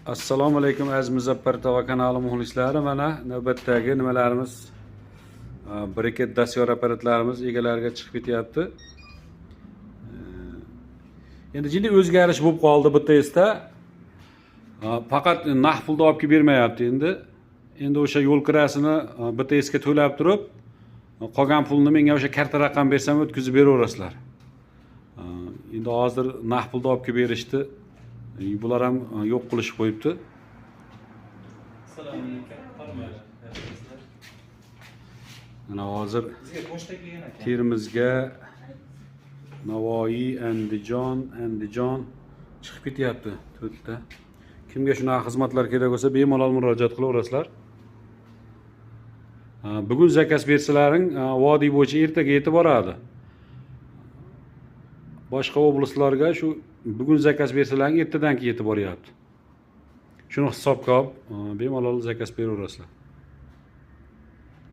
Assalomu alaykum aziz Muzaffar tova kanali muxlislari. Mana navbatdagi nimalarimiz, briket dastyor apparatlarimiz egalariga chiqib ketyapti. Endi jiddiy o'zgarish bo'lib qoldi bittasida. Faqat naqd pulni olib kelib bermayapti endi. Endi o'sha yo'l kirasini bittasiga to'lab turib, qolgan pulni menga o'sha karta raqam bersam o'tkazib beraverasizlar. Endi hozir naqd pulni olib kelib berishdi. Bular ham yo'q qilishib qo'yibdi. Assalomu alaykum. Mana hozir Bizga pochta kelgan ekan. Termizga Navoiy, Andijon chiqib ketyapti to'rtta. Kimga shunaqa xizmatlar kerak bo'lsa, bemalol murojaat qilaverasizlar. Bugun zakaz bersalaring, vodiy bo'yicha ertaga yetib boradi. Boshqa oblastlarga shu bugun zakaz bersalaring ertadan keyin yetib boryapti. Shuni hisobga olib, bemalol zakaz beraverasizlar.